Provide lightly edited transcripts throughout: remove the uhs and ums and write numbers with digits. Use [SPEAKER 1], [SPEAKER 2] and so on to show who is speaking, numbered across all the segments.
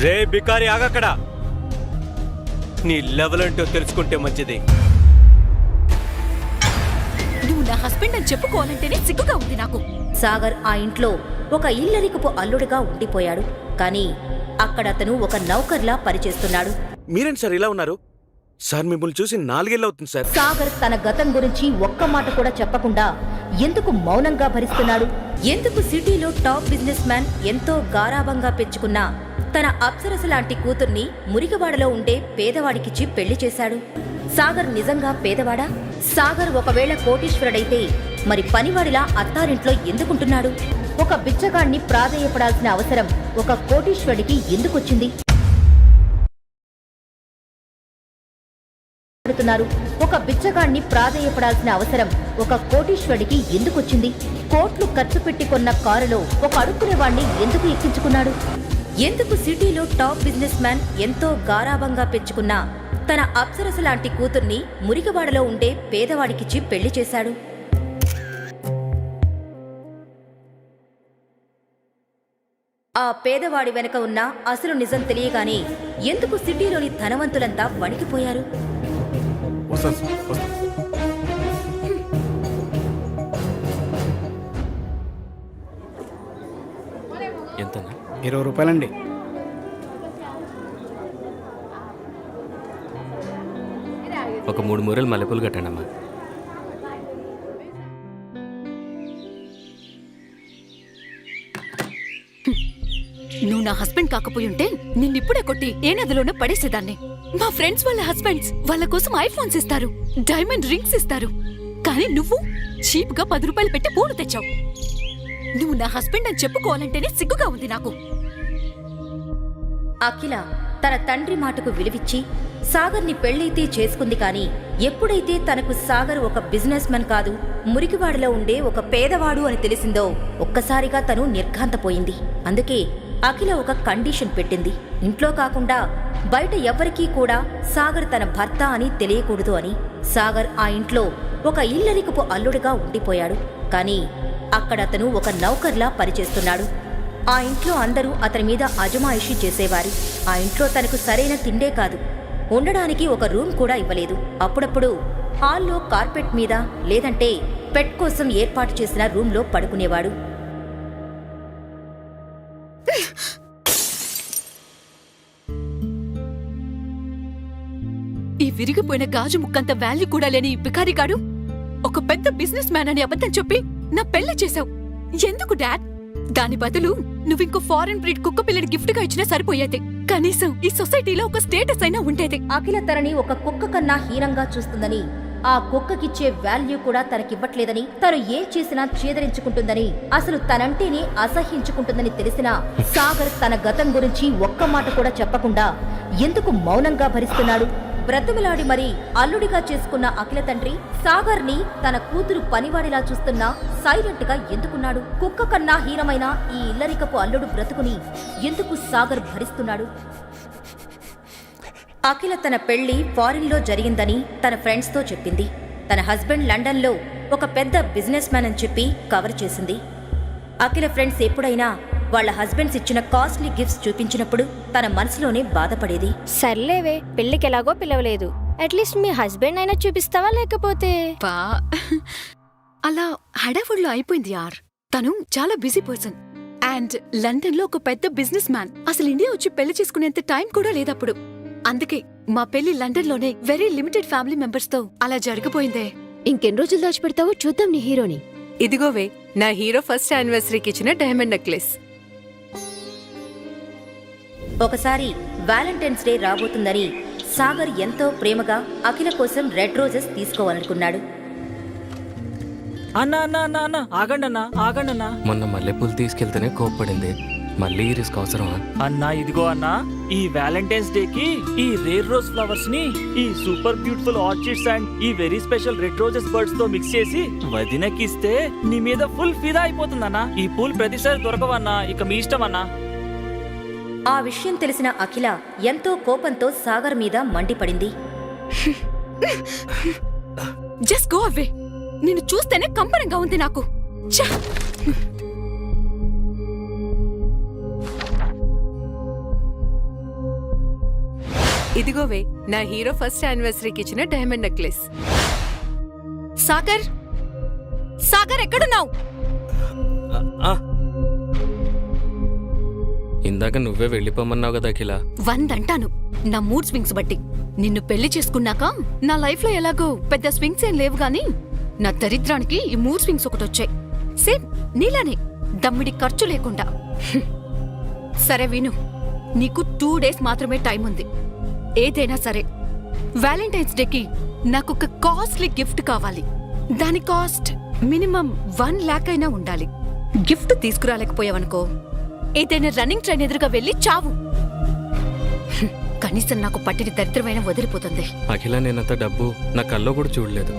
[SPEAKER 1] రే బికారి ఆగక్కడ. నీ లెవెల్ అంటూ తెలుసుకుంటే మంచిది.
[SPEAKER 2] నువ్వు నా హస్బెండ్ అని చెప్పుకోవాలంటేనే సిగ్గుగా ఉంది నాకు.
[SPEAKER 3] సాగర్ ఆ ఇంట్లో ఒక ఇల్లరికపు అల్లుడిగా ఉండిపోయాడు. కానీ అక్కడ అతను ఒక నౌకర్లా పనిచేస్తున్నాడు.
[SPEAKER 4] మీరేంటి సార్ ఇలా ఉన్నారు? సార్ మిమ్మల్ని చూసి 4 ఏళ్ళు అవుతుంది సార్.
[SPEAKER 3] సాగర్ తన గతం గురించి ఒక్క మాట కూడా చెప్పకుండా ఎందుకు మౌనంగా భరిస్తున్నాడు? ఎందుకు సిటీలో టాప్ బిజినెస్ మ్యాన్ ఎంతో గారాబంగా పెంచుకున్న తన అప్సరస లాంటి కూతుర్ని మురికివాడలో ఉండే పేదవాడికిచ్చి పెళ్లి చేశాడు? సాగర్ నిజంగా పేదవాడా? సాగర్ ఒకవేళ కోటీశ్వరుడైతే మరి పనివాడిలా అత్తారింట్లో ఎందుకుంటున్నాడు? ఒక బిచ్చగాణ్ణి ప్రాధేయపడాల్సిన అవసరం ఒక కోటీశ్వరుడికి ఎందుకొచ్చింది? ఒక బిచ్చగాణ్ణి ప్రాధేయపడాల్సిన అవసరం ఒక కోటీశ్వరుడికి ఎందుకొచ్చింది? కోట్లు ఖర్చు పెట్టి కొన్న కారులో ఒక అడుక్కునేవాణ్ణి ఎందుకు ఎక్కించుకున్నాడు? ఎందుకు సిటీలో టాప్ బిజినెస్ మ్యాన్ ఎంతో గారాబంగా పెంచుకున్న తన అప్సరస లాంటి కూతుర్ని మురికివాడలో ఉండే పేదవాడికిచ్చి పెళ్లి చేశాడు? ఆ పేదవాడి వెనక ఉన్న అసలు నిజం తెలియగానే ఎందుకు సిటీలోని ధనవంతులంతా వణికిపోయారు?
[SPEAKER 1] ఎంతన్నా?
[SPEAKER 5] 20 రూపాయలండి.
[SPEAKER 1] ఒక 3 మూరలు మల్లెపూలు కట్టండమ్మా.
[SPEAKER 2] నువ్వు నా హస్బెండ్ కాకపోయుంటే నిన్నిప్పుడే కొట్టి ఏ నదిలోనే పడేసేదాన్ని. మా ఫ్రెండ్స్ వాళ్ళ హస్బెండ్స్ వాళ్ళ కోసం ఐఫోన్స్ ఇస్తారు, డైమండ్ రింగ్స్ ఇస్తారు. కానీ నువ్వు చీప్ గా 10 రూపాయలు పెట్టి పూలు తెచ్చావు. నువ్వు నా హస్బెండ్ అని చెప్పుకోవాలంటేనే సిగ్గుగా ఉంది నాకు.
[SPEAKER 3] అఖిల తన తండ్రి మాటకు విలువిచ్చి సాగర్ని పెళ్లైతే చేసుకుంది. కానీ ఎప్పుడైతే తనకు సాగర్ ఒక బిజినెస్ మెన్ కాదు, మురికివాడలో ఉండే ఒక పేదవాడు అని తెలిసిందో ఒక్కసారిగా తను నిర్ఘాంతపోయింది. అందుకే అఖిల ఒక కండిషన్ పెట్టింది. ఇంట్లో కాకుండా బయట ఎవ్వరికీ కూడా సాగర్ తన భర్త అని తెలియకూడదు అని. సాగర్ ఆ ఇంట్లో ఒక ఇల్లరికపు అల్లుడిగా ఉండిపోయాడు. కానీ అక్కడ అతను ఒక నౌకర్లా పనిచేస్తున్నాడు. ఆ ఇంట్లో అందరూ అతని మీద అజమాయిషీ చేసేవారు. ఆ ఇంట్లో తనకు సరైన తిండే కాదు, ఉండడానికి ఒక రూమ్ కూడా ఇవ్వలేదు. అప్పుడప్పుడు హాల్లో కార్పెట్ మీద లేదంటే పెట్ కోసం ఏర్పాటు చేసిన రూంలో పడుకునేవాడు.
[SPEAKER 2] ఈ విరిగిపోయిన గాజు ముక్కంత వాల్యూ కూడా లేని ఈ బికారిగాడు ఒక పెద్ద బిజినెస్ మ్యాన్ అని అబద్ధం చెప్పి నా పెళ్లి చేశావు. ఎందుకు డాడ్? దాని బదులు నువ్వింకో ఫారెన్ బ్రీడ్ కుక్క పిల్లడి గిఫ్ట్ గా ఇచ్చినా సరిపోయేది. కనీసం ఈ సొసైటీలో ఒక స్టేటస్ అయినా ఉండేది.
[SPEAKER 3] అఖిల తనని ఒక కుక్క కన్నా హీనంగా చూస్తుందని, ఆ కుక్కకిచ్చే వాల్యూ కూడా తనకివ్వట్లేదని, తను ఏం చేసినా చేదరించుకుంటుందని, అసలు తనంటేనే అసహ్యించుకుంటుందని తెలిసినా సాగర్ తన గతం గురించి ఒక్క మాట కూడా చెప్పకుండా ఎందుకు మౌనంగా భరిస్తున్నాడు? బ్రతిమలాడి మరీ అల్లుడిగా చేసుకున్న అఖిల తండ్రి సాగర్ని తన కూతురు పనివాడిలా చూస్తున్నా సైలెంట్ గా ఎందుకున్నాడు? కుక్క కన్నా హీనమైన ఈ ఇల్లరికపు అల్లుడు బ్రతుకుని ఎందుకు సాగర్ భరిస్తున్నాడు? అఖిల తన పెళ్లి ఫారిన్లో జరిగిందని తన ఫ్రెండ్స్తో చెప్పింది. తన హస్బెండ్ లండన్లో ఒక పెద్ద బిజినెస్ మ్యాన్ అని చెప్పి కవర్ చేసింది. అఖిల ఫ్రెండ్స్ ఎప్పుడైనా వాళ్ళ హస్బెండ్స్ ఇచ్చిన కాస్ట్లీ గిఫ్ట్స్ చూపించినప్పుడు తన మనసులోనే బాధపడేది.
[SPEAKER 6] సర్లేవే, పెళ్లికెలాగో పిలవలేదు, అట్లీస్ట్ మీ హస్బెండ్ అయినా చూపిస్తావా? లేకపోతే
[SPEAKER 2] అలా హడావుడిలో అయిపోయింది యార్. తను చాలా బిజీ పర్సన్ అండ్ లండన్ లో ఒక పెద్ద బిజినెస్ మ్యాన్. అసలు ఇండియా వచ్చి పెళ్లి చేసుకునేంత టైం కూడా లేదప్పుడు. అందుకే మా పెళ్లి లండన్ లోనే వెరీ లిమిటెడ్ ఫ్యామిలీ మెంబర్స్ తో అలా జరిగిపోయిందే.
[SPEAKER 6] ఇంకెన్ని రోజులు దాచిపెడతావో చూద్దాం నీ హీరోని.
[SPEAKER 7] ఇదిగోవే నా హీరో ఫస్ట్ యానివర్సరీకి ఇచ్చిన డైమండ్ నెక్లెస్.
[SPEAKER 3] ఒకసారి వ్యాలంటైన్స్ డే రాబోతుందని సాగర్ ఎంతో ప్రేమగా అఖిల కోసం రెడ్ రోజెస్ తీసుకోవాలనుకున్నాడు.
[SPEAKER 1] ఆగండన్నా. మొన్న మల్లెపూలు తీసుకెళ్తేనే కోప్పడింది, మళ్ళీ ఈ రిస్క్ అవసరమా?
[SPEAKER 8] అన్నా ఇదిగో అన్నా, ఈ వ్యాలంటైన్స్ డే కి ఈ రేర్ రోజ్ ఫ్లవర్స్ ని ఈ సూపర్ బ్యూటిఫుల్ ఆర్చిడ్స్ అండ్ ఈ very special red roses birds తో మిక్స్ చేసి వదినకిస్తే నీ మీద ఫుల్ ఫిదా అయిపోతుందన్నా. ఈ పూలు ప్రతిసారి దొరకవన్నా, ఇక మీ ఇష్టం అన్నా.
[SPEAKER 3] ఆ విషయం తెలిసిన అఖిల ఎంతో కోపంతో సాగర్ మీద మండిపడింది.
[SPEAKER 2] Just go away. నిన్ను చూస్తేనే కంపరంగా ఉంది నాకు.
[SPEAKER 7] ఇదిగోవే నా హీరో ఫస్ట్ యానివర్సరీకి ఇచ్చిన డైమండ్ నెక్లెస్.
[SPEAKER 2] సాగర్, సాగర్ ఎక్కడున్నావు?
[SPEAKER 1] ఆ. ఇందాక నువ్వే వెళ్ళిపోమన్నావు కదా అఖిల.
[SPEAKER 2] 100 అంటాను నా మూడ్ స్వింగ్స్ బట్టి. నిన్ను పెళ్లి చేసుకున్నాక నా లైఫ్ లో ఎలాగో పెద్ద స్వింగ్స్ ఏం లేవు గాని నా దరిద్రానికి ఈ మూడ్ స్వింగ్స్ ఒకటొచ్చాయి. సేమ్ నీలానే, దమ్మిడి ఖర్చు లేకుండా. సరే విను, నీకు 2 డేస్ మాత్రమే టైం ఉంది. ఏదైనా సరే వ్యాలంటైన్స్ డేకి నాకొక కాస్ట్లీ గిఫ్ట్ కావాలి. దాని కాస్ట్ మినిమం 1 లాక్ అయినా ఉండాలి. గిఫ్ట్ తీసుకురాలేకపోయావనుకో ఏదైనా రన్నింగ్ ట్రైన్ ఎదురుగా వెళ్ళి చావు. కనీసం నాకు పట్టిన దరిద్రమైన వదిలిపోతుంది.
[SPEAKER 1] అఖిల, నేనంత డబ్బు నా కల్లో కూడా చూడలేదు.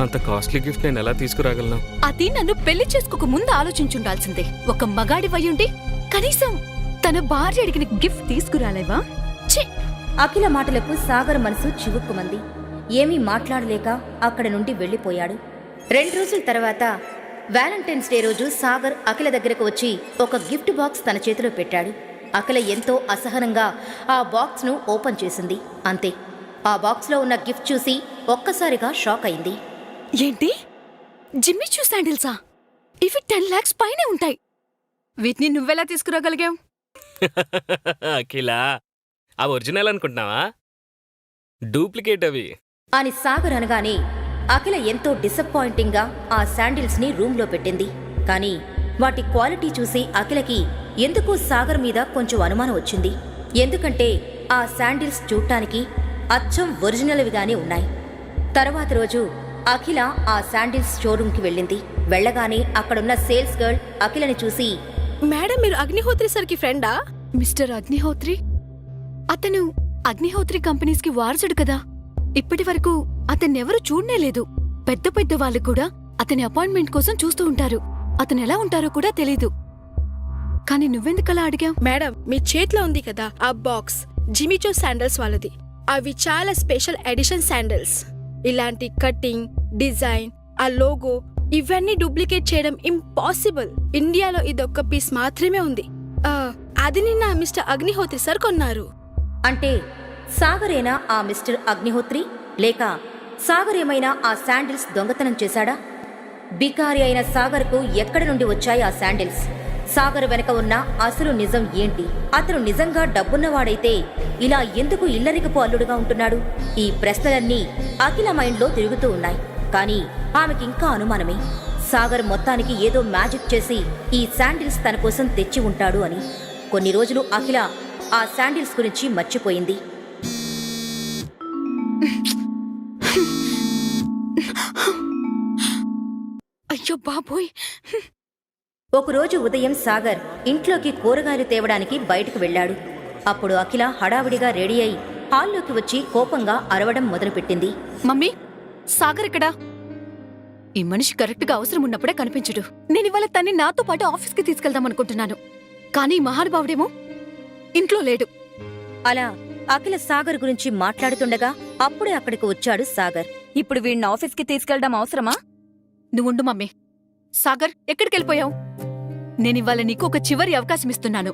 [SPEAKER 1] అంత కాస్ట్లీ గిఫ్ట్ నేను ఎలా తీసుకురాగలను?
[SPEAKER 2] అది నన్ను పెళ్లి చేసుకోక ముందు ఆలోచించుండాల్సిందే. ఒక మగాడి వయ్యుండి కనీసం తన భార్య అడిగిన గిఫ్ట్ తీసుకురాలేవా? ఛీ!
[SPEAKER 3] అఖిల మాటలకు సాగర్ మనసు చివుక్కుమంది. ఏమీ మాట్లాడలేక అక్కడ నుండి వెళ్లిపోయాడు. 2 రోజుల తర్వాత వ్యాలంటైన్స్ డే రోజు సాగర్ అఖిల దగ్గరకు వచ్చి ఒక గిఫ్ట్ బాక్స్ తన చేతిలో పెట్టాడు. అఖిల ఎంతో అసహనంగా ఆ బాక్స్ను ఓపెన్ చేసింది. అంతే, ఆ బాక్స్లో ఉన్న గిఫ్ట్ చూసి ఒక్కసారిగా షాక్ అయింది.
[SPEAKER 2] ఏంటి? జిమ్మీ చూ శాండిల్సా? ఇవి 10 లాక్స్ పైనే ఉంటాయి. వీటిని నువ్వెలా తీసుకురాగలిగావు?
[SPEAKER 1] అఖిల, ఆ ఒరిజినల్ అనుకుంటున్నావా? డూప్లికేట్ అవి
[SPEAKER 3] అని సాగర్ అనగానే అఖిల ఎంతో డిసప్పాయింటింగ్గా ఆ శాండిల్స్ ని రూంలో పెట్టింది. కానీ వాటి క్వాలిటీ చూసి అఖిలకి ఎందుకో సాగర్ మీద కొంచెం అనుమానం వచ్చింది. ఎందుకంటే ఆ శాండిల్స్ చూడటానికి అచ్చం ఒరిజినల్విగానే ఉన్నాయి. తర్వాత రోజు అఖిల ఆ శాండిల్స్ షోరూంకి వెళ్ళింది. వెళ్ళగానే అక్కడున్న సేల్స్ గర్ల్ అఖిలని చూసి,
[SPEAKER 5] మేడం, మీరు అగ్నిహోత్రి సార్కి ఫ్రెండా?
[SPEAKER 2] మిస్టర్ అగ్నిహోత్రి? అతను అగ్నిహోత్రి కంపెనీస్కి వారసుడు కదా. ఇప్పటి వరకు అతన్నెవరూ చూడనేలేదు. పెద్ద పెద్ద వాళ్ళు కూడా అతని అపాయింట్మెంట్ కోసం చూస్తూ ఉంటారు. అతను ఎలా ఉంటారో కూడా తెలీదు. కానీ నువ్వెందుకలా అడిగావు?
[SPEAKER 5] మేడం, మీ చేతిలో ఉంది కదా ఆ బాక్స్, జిమిచో శాండల్స్ వాళ్ళది. అవి చాలా స్పెషల్ ఎడిషన్ శాండల్స్. ఇలాంటి కటింగ్, డిజైన్, ఆ లోగో ఇవన్నీ డూప్లికేట్ చేయడం ఇంపాసిబుల్. ఇండియాలో ఇదొక్క పీస్ మాత్రమే ఉంది. అది నిన్న మిస్టర్ అగ్నిహోత్రి సార్ కొన్నారు.
[SPEAKER 3] అంటే సాగరేనా ఆ మిస్టర్ అగ్నిహోత్రి? లేక సాగర్ ఏమైనా ఆ శాండిల్స్ దొంగతనం చేశాడా? బికారి అయిన సాగర్కు ఎక్కడి నుండి వచ్చాయి ఆ శాండిల్స్? సాగర్ వెనక ఉన్న అసలు నిజం ఏంటి? అతను నిజంగా డబ్బున్నవాడైతే ఇలా ఎందుకు ఇల్లరికపు అల్లుడుగా ఉంటున్నాడు? ఈ ప్రశ్నలన్నీ అఖిల మైండ్లో తిరుగుతూ ఉన్నాయి. కానీ ఆమెకింకా అనుమానమే. సాగర్ మొత్తానికి ఏదో మ్యాజిక్ చేసి ఈ శాండిల్స్ తన కోసం తెచ్చి ఉంటాడు అని. కొన్ని రోజులు అఖిల ఆ శాండిల్స్ గురించి మర్చిపోయింది.
[SPEAKER 2] అయ్యో బాబోయ్!
[SPEAKER 3] ఒకరోజు ఉదయం సాగర్ ఇంట్లోకి కూరగాయలు తేవడానికి బయటకు వెళ్లాడు. అప్పుడు అఖిల హడావిడిగా రెడీ అయి హాల్లోకి వచ్చి కోపంగా అరవడం మొదలుపెట్టింది.
[SPEAKER 2] మమ్మీ, సాగర్ ఎక్కడా? ఈ మనిషి కరెక్ట్గా అవసరం ఉన్నప్పుడే కనిపించడు. నేనివాళ తన్ని నాతో పాటు ఆఫీస్కి తీసుకెళ్దామనుకుంటున్నాను. కానీ మహానుభావుడేమో ఇంట్లో లేడు.
[SPEAKER 3] అలా అఖిల సాగర్ గురించి మాట్లాడుతుండగా అప్పుడే అక్కడికి వచ్చాడు సాగర్.
[SPEAKER 2] ఇప్పుడు వీణ్ణి ఆఫీస్కి తీసుకెళ్దాం అవసరమా? నువ్వుండు మమ్మీ. సాగర్, ఎక్కడికెళ్ళిపోయావు? నేనివాళ నీకు ఒక చివరి అవకాశం ఇస్తున్నాను.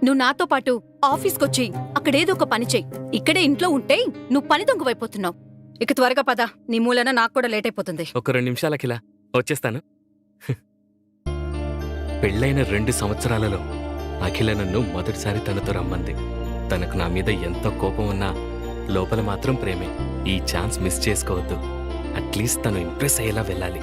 [SPEAKER 2] నువ్వు నాతో పాటు ఆఫీస్కొచ్చి అక్కడేదో ఒక పని చెయ్యి. ఇక్కడే ఇంట్లో ఉంటే నువ్వు పని దొంగవైపోతున్నావు. ఇక త్వరగా పద, నీ మూలన నాకు కూడా లేట్ అయిపోతుంది.
[SPEAKER 1] ఒక 2 నిమిషాలు అఖిల, వచ్చేస్తాను. పెళ్ళైన 2 సంవత్సరాలలో అఖిల నన్ను మొదటిసారి తనతో రమ్మంది. తనకు నా మీద ఎంతో కోపం ఉన్నా లోపల మాత్రం ప్రేమే. ఈ ఛాన్స్ మిస్ చేసుకోవద్దు. అట్లీస్ట్ తను ఇంప్రెస్ అయ్యేలా వెళ్ళాలి.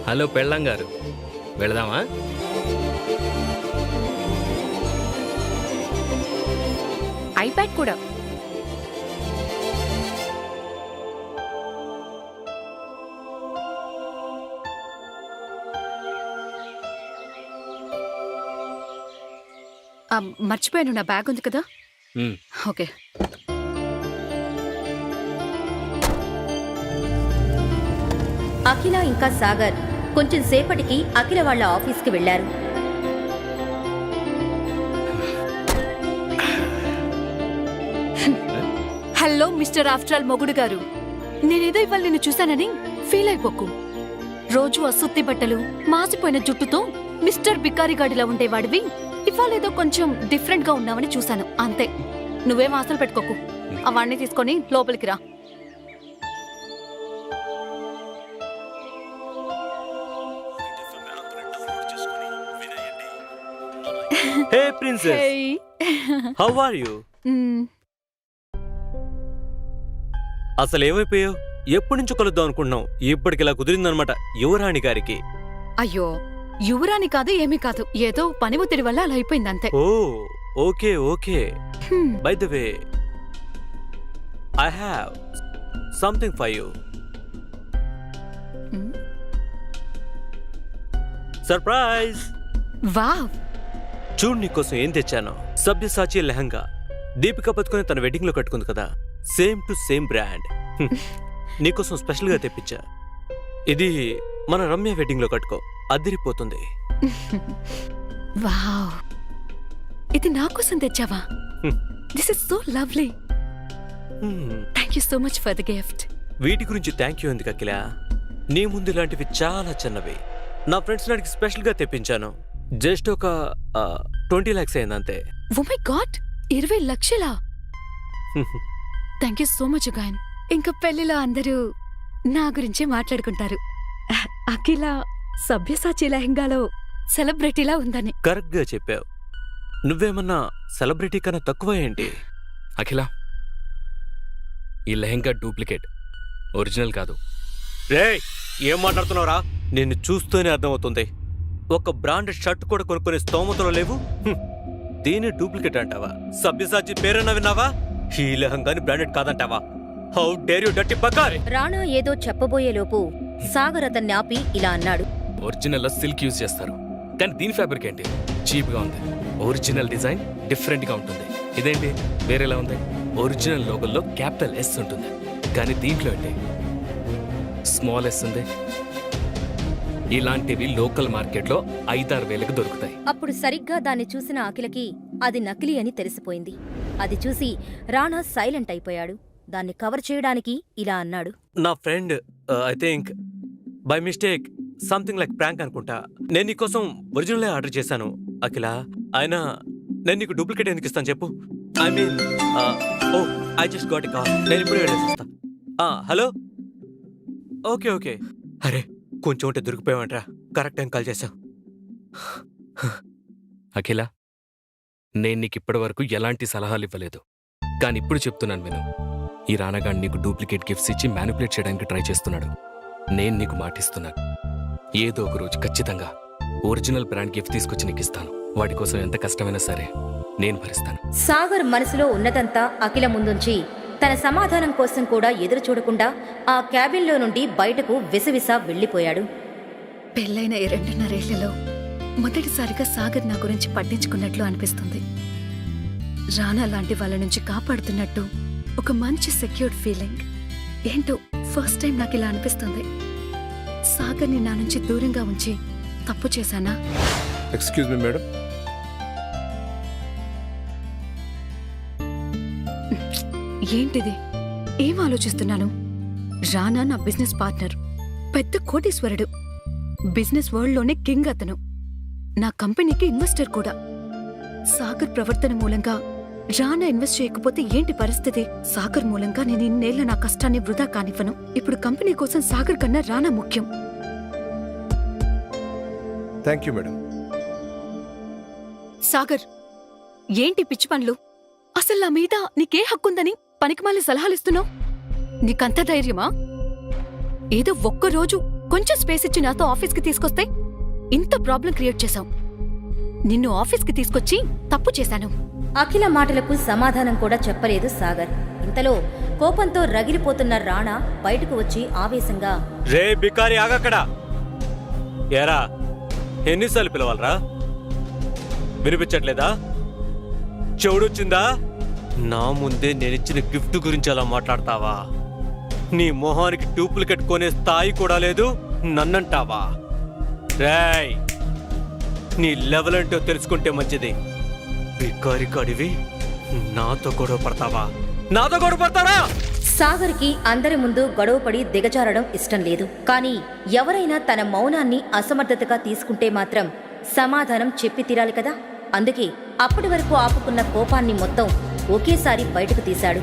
[SPEAKER 1] హలో పెళ్ళం గారు, వెళదామా?
[SPEAKER 7] ఐప్యాడ్ కూడా.
[SPEAKER 2] మర్చిపోయాను, నా బ్యాగ్ ఉంది కదా. ఓకే.
[SPEAKER 3] అఖిల ఇంకా సాగర్ కొంచెం సేపటికి అఖిల వాళ్ళ ఆఫీస్కి వెళ్లారు.
[SPEAKER 2] హలో మిస్టర్ ఆఫ్టర్ ఆల్ మొగుడు గారు, నేనేదో ఇవాళ నిన్ను చూశానని ఫీల్ అయిపోకు. రోజు అసుత్తి బట్టలు, మాసిపోయిన జుట్టుతో మిస్టర్ బికారిగాడిలా ఉండేవాడివి ఇవాళ ఏదో కొంచెం డిఫరెంట్ గా ఉన్నావని చూశాను, అంతే. నువ్వేం ఆశలు పెట్టుకోకు. అవన్నీ తీసుకొని లోపలికి రా.
[SPEAKER 9] హే ప్రిన్సెస్, హౌ ఆర్ యు? అసలు ఏమైపోయావు? ఎప్పటి నుంచో కలుద్దాం అనుకుంటున్నాం, ఇప్పటికిలా కుదిరిందనమాట యువరాణి గారికి.
[SPEAKER 2] అయ్యో, యువరాని కాదు ఏమీ కాదు, ఏదో పని ఒత్తిడి వల్ల అలా అయిపోయింది అంతే.
[SPEAKER 9] Oh okay okay. By the way, I have something for you. Surprise!
[SPEAKER 2] Wow,
[SPEAKER 9] చూడు నీకోసం ఏం తెచ్చాను. సబ్యసాచి లెహంగా దీపిక పత్తుకొని తన వెడ్డింగ్ లో కట్టుకుంది కదా, సేమ్ టు సేమ్ బ్రాండ్. నీకోసం స్పెషల్ గా తెప్పించా. ఇది మన రమ్య వెడ్డింగ్ లో కట్టుకో, అదిరిపోతుంది.
[SPEAKER 2] వావ్, ఇది నా కోసం తెచ్చావా? This is so lovely. Thank you so much for the gift.
[SPEAKER 9] వీటి గురించి థ్యాంక్ యూ ఎందుకు అఖిల? నీ ముందు ఇలాంటివి చాలా చిన్నవి. నా ఫ్రెండ్స్ నాడికి స్పెషల్ గా తెప్పించాను. జస్ట్ ఒక 20 lakhs అయింది అంతే.
[SPEAKER 2] ఓ మై గాడ్, 20 లక్షలా? థ్యాంక్ యూ సో మచ్ గాయన్. ఇంకా పెళ్లిలో అందరూ నా గురించే మాట్లాడుకుంటారు. అఖిల సభ్యసాచి లెహంగాలో సెలబ్రిటీలా ఉందని.
[SPEAKER 9] కరెక్ట్ గా చెప్పావు. నువ్వేమన్నా సెలబ్రిటీ కన్నా తక్కువ ఏంటి?
[SPEAKER 1] అఖిల, ఈ లెహంగా డూప్లికేట్, ఒరిజినల్ కాదు.
[SPEAKER 9] రేయ్, ఏం మాట్లాడుతున్నావురా? నిన్ను చూస్తూనే అర్థమవుతుంది. ఒక బ్రాండెడ్ షర్ట్ కూడా కొనుక్కునే స్తోమతలో లేవు. దీని డూప్లికేట్ అంటావా? సభ్యసాచి పేరన్నా విన్నావా? ఈ లెహంగాని బ్రాండెడ్ కాదంటావా? హౌ డేర్ యు డర్టీ బకార్!
[SPEAKER 3] రాణా ఏదో చెప్పబోయేలోపు సాగర్ అతన్ని ఆపి ఇలా అన్నాడు.
[SPEAKER 1] ఒరిజినల్ లో సిల్క్ యూజ్ చేస్తారు, కానీ దీని ఫ్యాబ్రిక్ ఏంటి? చీప్ గా ఉంది. ఒరిజినల్ డిజైన్ డిఫరెంట్ గా ఉంటుంది. ఇదేంటి వేరేలా ఉంది? ఒరిజినల్ లోగోలో క్యాపిటల్ ఎస్ ఉంటుంది, కానీ దీంట్లో ఏంటి స్మాల్ ఎస్ ఉంది. ఇలాంటివి లోకల్ మార్కెట్లో 5-6 వేలకు దొరుకుతాయి.
[SPEAKER 3] అప్పుడు సరిగ్గా దాన్ని చూసిన అఖిలకి అది నకిలీ అని తెలిసిపోయింది. అది చూసి రాణా సైలెంట్ అయిపోయాడు. దాన్ని కవర్ చేయడానికి ఇలా అన్నాడు.
[SPEAKER 9] నా friend I think by mistake something like prank అనుకుంటా. నేను నీకోసం ఒరిజినల్ ఆర్డర్ చేశాను అఖిల. అయినా నేను నీకు డూప్లికేట్ ఎందుకు ఇస్తాను చెప్పు? I mean oh I just got a call. నేను ఇప్పుడు వెళ్ళేస్తా. Hello, okay okay. అరే, కొంచెం ఉంటే దొరికిపోయావంట్రా. కరెక్ట్ టైం కాల్ చేశావు.
[SPEAKER 1] అఖిల, నేను నీకు ఇప్పటి వరకు ఎలాంటి సలహాలు ఇవ్వలేదు, కానీ ఇప్పుడు చెప్తున్నాను విను. ఈ రానగాడు నీకు డూప్లికేట్ గిఫ్ట్స్ ఇచ్చి మ్యానిపులేట్ చేయడానికి ట్రై చేస్తున్నాడు. నేను నీకు మాటిస్తున్నాను, ఏదో ఒక రోజు ఖచ్చితంగా ఒరిజినల్ బ్రాండ్ గిఫ్ట్ తీసుకొచ్చి నీకు ఇస్తాను. వాడి కోసం ఎంత కష్టమైనా సరే నేను భరిస్తాను.
[SPEAKER 3] సాగర్ మనసులో ఉన్నదంతా అఖిల ముందుంచి తన సమాధానం కోసం కూడా ఎదురు చూడకుండా ఆ క్యాబిన్లో నుండి బయటకు విసవిసా వెళ్లిపోయాడు.
[SPEAKER 2] పెళ్ళైన 2.5 ఏళ్లలో మొదటిసారిగా సాగర్ నా గురించి పట్టించుకున్నట్లు అనిపిస్తుంది. రానా లాంటి వాళ్ళ నుంచి కాపాడుతున్నట్టు ఒక మంచి సెక్యూర్డ్ ఫీలింగ్. ఏంటో ఫస్ట్ టైం నాకు ఇలా అనిపిస్తుంది. సాగర్ని నా నుంచి దూరంగా ఉంచి తప్పు చేశానా?
[SPEAKER 10] Excuse me madam.
[SPEAKER 2] ఏంటిది? ఏం ఆలోచిస్తున్నాను? రానా నా బిజినెస్ పార్ట్నర్, పెద్ద కోటీశ్వరుడు, బిజినెస్ వరల్డ్లోనే కింగ్ అతను, నా కంపెనీకి ఇన్వెస్టర్ కూడా. సాగర్ ప్రవర్తన మూలంగా రానా ఇన్వెస్ట్ చేయకపోతే ఏంటి పరిస్థితి? సాగర్ మూలంగా నేను ఇన్నేళ్ల నా కష్టాన్ని వృధా కానివ్వను. ఇప్పుడు కంపెనీ కోసం సాగర్ కన్నా రానా ముఖ్యం.
[SPEAKER 10] Thank you madam.
[SPEAKER 2] సాగర్, ఏంటి పిచ్చి పనులు? అసలు నా మీద నీకే హక్కుందని పనికిమాలి సలహాలిస్తున్నావు? నీకంత ధైర్యమా? ఏదో ఒక్కరోజు కొంచెం స్పేస్ ఇచ్చి నాతో ఆఫీస్కి తీసుకొస్తే ఇంత ప్రాబ్లం క్రియేట్ చేశావు. నిన్ను ఆఫీస్కి తీసుకొచ్చి తప్పు చేశాను.
[SPEAKER 3] అఖిల మాటలకు సమాధానం కూడా చెప్పలేదు సాగర్. ఇంతలో కోపంతో రగిలిపోతున్న రాణా బయటకు వచ్చి ఆవేశంగా,
[SPEAKER 9] రే బికారి, ఆగక్కడా. ఏరా, ఎన్నిసార్లు పిలవాలరా? వినిపించట్లేదా? చెవుడొచ్చిందా? నా ముందే నేనిచ్చిన గిఫ్ట్ గురించి అలా మాట్లాడతావా? నీ మొహానికి డూప్లికేట్ కొనే స్థాయి కూడా లేదు, నన్నంటావా? రేయ్, నీ లెవెల్ ఏంటో తెలుసుకుంటే మంచిది. బికారి కాడివి నాతో గొడవ పడతావా? నాతో గొడవ పడతారా?
[SPEAKER 3] సాగర్కి అందరి ముందు గొడవపడి దిగజారడం ఇష్టం లేదు. కానీ ఎవరైనా తన మౌనాన్ని అసమర్థతగా తీసుకుంటే మాత్రం సమాధానం చెప్పి తీరాలి కదా. అందుకే అప్పటి వరకు ఆపుకున్న కోపాన్ని మొత్తం ఒకేసారి బయటకు తీశాడు.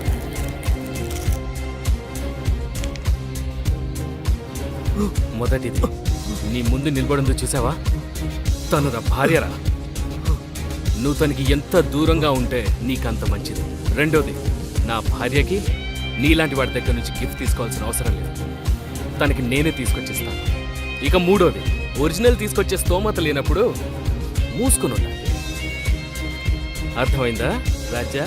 [SPEAKER 1] మొదటిది, నీ ముందు నిలబడిందో చూసావా? తను నా భార్యరా. నువ్వు తనకి ఎంత దూరంగా ఉంటే నీకంత మంచిది. రెండోది, నా భార్యకి నీలాంటి వాడి దగ్గర నుంచి గిఫ్ట్ తీసుకోవాల్సిన అవసరం లేదు, తనకి నేనే తీసుకొచ్చేస్తాను. ఇక మూడోది, ఒరిజినల్ తీసుకొచ్చే స్తోమత లేనప్పుడు మూసుకుని ఉండాలి. అర్థమైందా రాజా?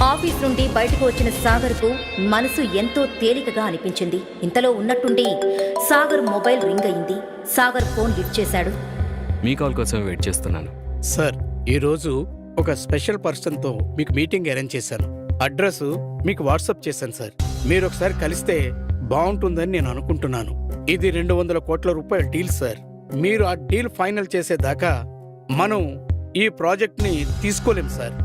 [SPEAKER 3] ఆఫీస్ నుండి బయటకు వచ్చిన సాగర్కు మనసు ఎంతో తేలికగా అనిపించింది. ఇంతలో ఉన్నట్టుండి సాగర్ మొబైల్ రింగ్ అయింది. సాగర్ ఫోన్ లిఫ్ట్ చేశాడు.
[SPEAKER 1] మీ కాల్ కోసం వెయిట్ చేస్తున్నాను.
[SPEAKER 11] సార్, ఈరోజు ఒక స్పెషల్ పర్సన్తో మీకు మీటింగ్ అరేంజ్ చేశాను. అడ్రస్ మీకు వాట్సాప్ చేశాను సార్. మీరు ఒకసారి కలిస్తే బాగుంటుందని నేను అనుకుంటున్నాను. ఇది 200 కోట్ల రూపాయల డీల్ సార్. మీరు ఆ డీల్ ఫైనల్ చేసేదాకా మనం ఈ ప్రాజెక్ట్ని తీసుకోలేం సార్.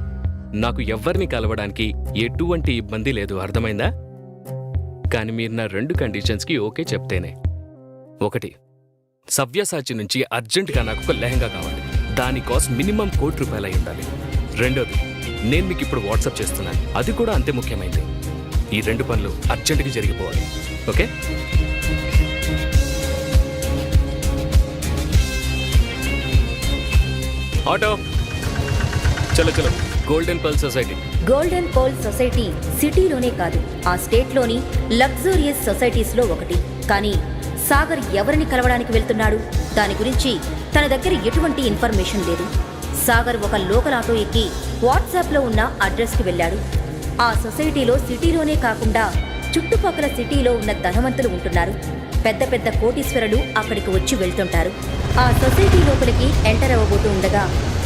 [SPEAKER 1] నాకు ఎవ్వరిని కలవడానికి ఎటువంటి ఇబ్బంది లేదు, అర్థమైందా? కానీ మీరు నా 2 కండిషన్స్కి ఓకే చెప్తేనే. ఒకటి, సవ్యసాచి నుంచి అర్జెంటుగా నాకు ఒక లెహంగా కావాలి. దాని కాస్ట్ మినిమం ₹1,00,00,000 అయి ఉండాలి. రెండోది, నేను మీకు ఇప్పుడు వాట్సాప్ చేస్తున్నాను, అది కూడా అంతే ముఖ్యమైనది. ఈ 2 పనులు అర్జెంటుగా జరిగిపోవాలి. ఓకే? ఆటో చలో చలో. Golden pearl society.
[SPEAKER 3] Golden pearl society సిటీలోనే కాదు, ఆ స్టేట్లోని లగ్జూరియస్ సొసైటీస్లో ఒకటి. కానీ సాగర్ ఎవరిని కలవడానికి వెళ్తున్నాడు, దాని గురించి తన దగ్గర ఎటువంటి ఇన్ఫర్మేషన్ లేదు. సాగర్ ఒక లోకల్ ఆటో ఎక్కి వాట్సాప్లో ఉన్న అడ్రస్కి వెళ్ళాడు. ఆ సొసైటీలో సిటీలోనే కాకుండా చుట్టుపక్కల సిటీలో ఉన్న ధనవంతులు ఉంటున్నారు. పెద్ద పెద్ద కోటీశ్వరులు అక్కడికి వచ్చి వెళ్తుంటారు. ఆ సొసైటీ లోపలికి ఎంటర్ అవ్వబోతూ ఉండగా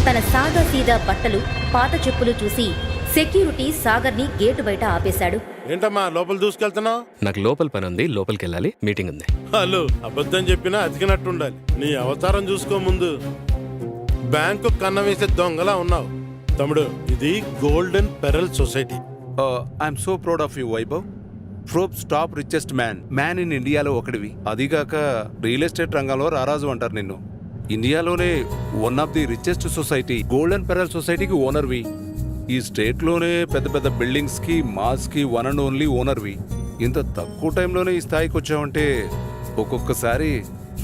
[SPEAKER 3] తన సాదా సీదా బట్టలు, పాత చెప్పులు చూసి సెక్యూరిటీ సాగర్ని గేటు బయట ఆపేశాడు.
[SPEAKER 12] ఏంటమ్మా లోపల దూసుకెళ్తున్నావు?
[SPEAKER 1] నాకు లోపల పని ఉంది, లోపలికి వెళ్ళాలి, మీటింగ్ ఉంది.
[SPEAKER 12] హలో, అబద్ధం చెప్పినా అతికినట్టు ఉండాలి. నీ అవతారం చూసుకో ముందు. బ్యాంకు కన్న వేసే దొంగలా ఉన్నావు. తమ్ముడు, ఇది golden pearl society.
[SPEAKER 10] I'm so proud of you Vaibhav. Forbes top richest man in ఇండియాలో ఒకటివి. అదిగాక రియల్ ఎస్టేట్ రంగంలో రారాజు అంటారు నిన్ను. ఇండియాలోనే one of the richest society golden pearl సొసైటీకి ఓనర్వి. ఈ స్టేట్లోనే పెద్ద పెద్ద బిల్డింగ్స్కి, మాల్స్కి వన్ అండ్ ఓన్లీ ఓనర్వి. ఇంత తక్కువ టైంలోనే ఈ స్థాయికి వచ్చావంటే ఒక్కొక్కసారి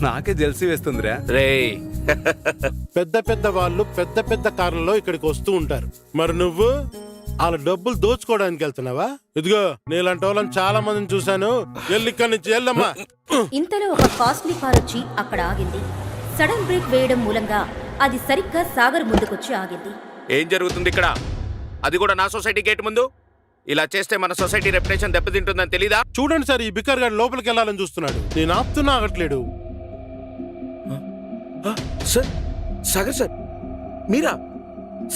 [SPEAKER 10] నాకే జెల్సీ వేస్తుందిరా.
[SPEAKER 1] రే,
[SPEAKER 12] పెద్ద పెద్ద వాళ్ళు పెద్ద పెద్ద కార్లలో ఇక్కడికి వస్తూ ఉంటారు. మరి నువ్వు వాళ్ళ డబ్బులు దోచుకోవడానికి వెళ్తున్నావా? ఇదిగో, నీలాంటి వాళ్ళని చాలా మందిని చూశాను. వెళ్ళి ఇక్కడి నుంచి వెళ్ళమ్మా.
[SPEAKER 3] ఇంతలో ఒక కాస్ట్లీ కార్ వచ్చి అక్కడ ఆగింది. సడన్ బ్రేక్ వేయడం మూలంగా అది సరిగ్గా సాగర్ ముందుకొచ్చి ఆగింది.
[SPEAKER 4] ఏం జరుగుతుంది ఇక్కడ? అది కూడా నా సొసైటీ గేట్ ముందు. ఇలా చేస్తే మన సొసైటీ రెప్యుటేషన్ దెబ్బతింటుందని తెలీదా?
[SPEAKER 12] చూడండి సార్, ఈ బికార్ గారు లోపలికి వెళ్ళాలని చూస్తున్నాడు. నేను ఆపుతున్నా, ఆగట్లేడు.
[SPEAKER 4] సార్, సాగర్ సార్, మీరా?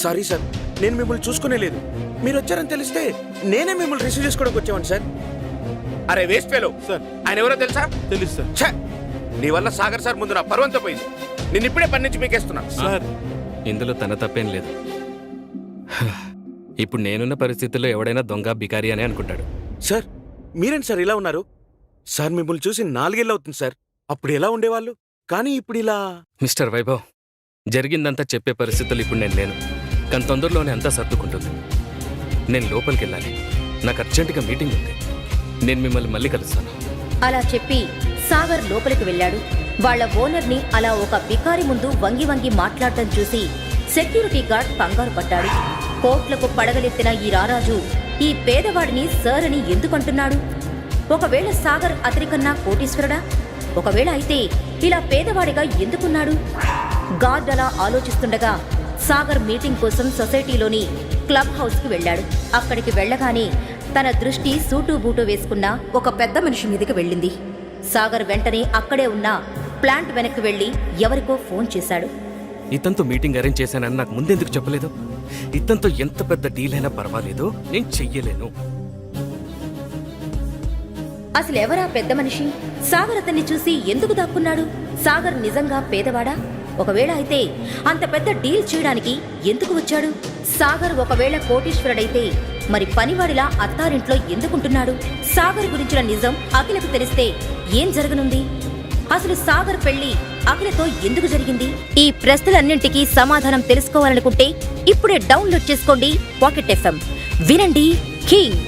[SPEAKER 4] సారీ సార్, నేను మిమ్మల్ని చూసుకునే లేదు. మీరు వచ్చారని తెలిస్తే నేనే మిమ్మల్ని రిసీవ్ చేసుకోవడానికి వచ్చామండి సార్. అరే వేస్ట్ ఫెలో
[SPEAKER 12] సార్,
[SPEAKER 4] ఆయన ఎవరో తెలుసా?
[SPEAKER 12] తెలుసు సార్.
[SPEAKER 4] ఛ! నీ వల్ల సాగర్ సార్ ముందు నా పరువంతో పోయింది. నేను ఇప్పుడే పని నుంచి మీకేస్తున్నా
[SPEAKER 12] సార్.
[SPEAKER 1] ఇందులో తన తప్పేం లేదు. ఇప్పుడు నేనున్న పరిస్థితుల్లో ఎవడైనా దొంగ, బికారి అని అనుకుంటాడు.
[SPEAKER 4] సార్, మీరేంటి సార్ ఇలా ఉన్నారు? సార్ మిమ్మల్ని చూసి 4 ఏళ్ళు అవుతుంది సార్. అప్పుడు ఎలా ఉండేవాళ్ళు, కానీ ఇప్పుడు ఇలా.
[SPEAKER 1] మిస్టర్ వైభవ్, జరిగిందంతా చెప్పే పరిస్థితులు ఇప్పుడు నేను లేను. కానీ తొందరలోనే అంతా సర్దుకుంటుంది. నేను లోపలికి వెళ్ళాలి, నాకు అర్జెంటుగా మీటింగ్ ఉంది. నేను మిమ్మల్ని మళ్ళీ కలుస్తాను.
[SPEAKER 3] అలా చెప్పి సాగర్ లోపలికి వెళ్ళాడు. వాళ్ల ఓనర్ని అలా ఒక బికారి ముందు వంగి వంగి మాట్లాడటం చూసి సెక్యూరిటీ గార్డ్ కంగారు పడ్డాడు. కోట్లకు పడగలెత్తిన ఈ రారాజు ఈ పేదవాడిని సర్ అని ఎందుకంటున్నాడు? ఒకవేళ సాగర్ అతనికన్నా కోటీశ్వరుడా? ఒకవేళ అయితే ఇలా పేదవాడిగా ఎందుకున్నాడు? గార్డ్ అలా ఆలోచిస్తుండగా సాగర్ మీటింగ్ కోసం సొసైటీలోని క్లబ్ హౌస్కి వెళ్ళాడు. అక్కడికి వెళ్ళగానే తన దృష్టి సూటు బూటు వేసుకున్న ఒక పెద్ద మనిషి మీదకి వెళ్ళింది. సాగర్ వెంటనే అక్కడే ఉన్న ప్లాంట్ వెనక్కి వెళ్లి ఎవరికో ఫోన్ చేశాడు.
[SPEAKER 1] ఇతనితో మీటింగ్ అరేంజ్ చేశానని నాకు ముందెందుకు చెప్పలేదు? ఇతనితో ఎంత పెద్ద డీల్ అయినా పర్వాలేదు, నేను చెయ్యలేను.
[SPEAKER 3] అసలు ఎవరా పెద్ద మనిషి? సాగర్ అతన్ని చూసి ఎందుకు దాక్కున్నాడు? సాగర్ నిజంగా పేదవాడా? ఒకవేళ అయితే అంత పెద్ద డీల్ చేయడానికి ఎందుకు వచ్చాడు? సాగర్ ఒకవేళ కోటీశ్వరుడైతే మరి పనివాడిలా అత్తారింట్లో ఎందుకుంటున్నాడు? సాగర్ గురించిన నిజం అఖిలకు తెలిస్తే ఏం జరగనుంది? అసలు సాగర్ పెళ్లి అఖిలతో ఎందుకు జరిగింది? ఈ ప్రశ్నలన్నింటికీ సమాధానం తెలుసుకోవాలనుకుంటే ఇప్పుడే డౌన్లోడ్ చేసుకోండి పాకెట్ FM. వినండి కింగ్.